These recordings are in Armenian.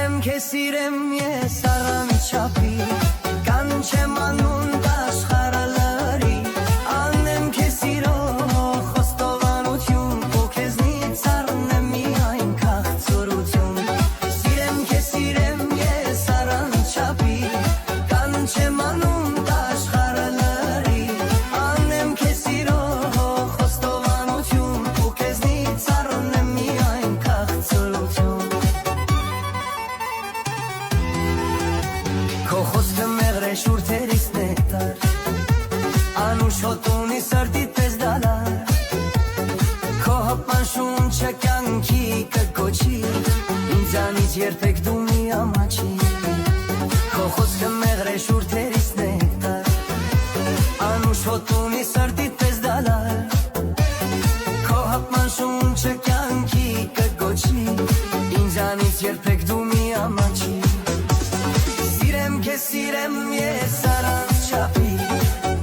Անեմ քեզ սիրեմ ես առանչափի Կանչեմ անուն աշխարհը լրի Անեմ քեզ սիրող խոստովանություն Ու քեզնից առնեմ միայն քաղցրություն Սիրեմ քեզ սիրեմ ես առանչափի Կանչեմ անուն աշխարհը լրի Անեմ քեզ սիրող խոստովանություն Ու քեզնից առնեմ միայն քաղցրություն Քո խոսքը մեղր է շուրթերից նեկտար Անուշոտ ունի սրտի պես դալար Քո հպան շունչը կյանքի կկոչի Ինձանից երբեք դու մի ամաչի Քո խոսքը մեղր է շուրթերից նեկտար Անուշոտ ունի սրտի պես դալար Քո հպան շունչը կյանքի կկոչի Ինձանից երբեք դու մի ամաչի Սիրեմ քեզ սիրեմ ես առանչափի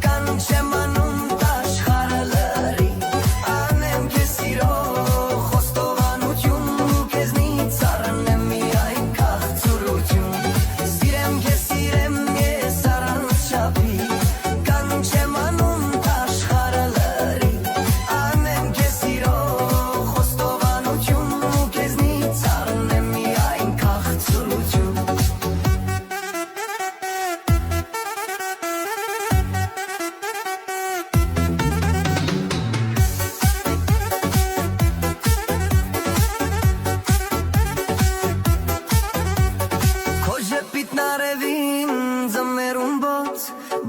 Կանչեմ անուն աշխարհը լրի Անեմ քեզ սիրող խոստովանություն Ու քեզնից առնեմ միայն քաղցրություն Սիրեմ քեզ սիրեմ ես առանչափի Կանչեմ անուն աշխարհը լրի Անեմ քեզ սիրող խոստովանություն Ու քեզնից առնեմ միայն քաղցրություն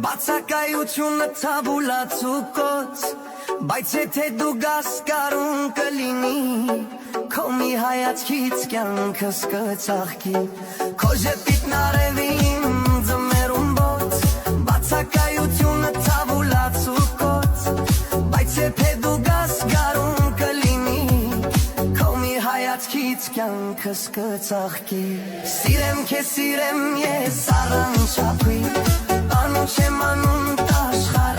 Բացակայությունը թաբուլացու կոց Բայց եթե դու գաս կարուն կլինի Քո մի հայացքից կյանքս կծաղկի Քո ժպիտն արևին ձմերում բոց Բացակայությունը թաբուլացու կոց Բայց եթե դու գաս կարուն կլինի Քո մի հայացքից կյանքս կծաղկի Սիրեմ քեզ սիրեմ ես առանչափի Կանչեմ անուն աշխարհը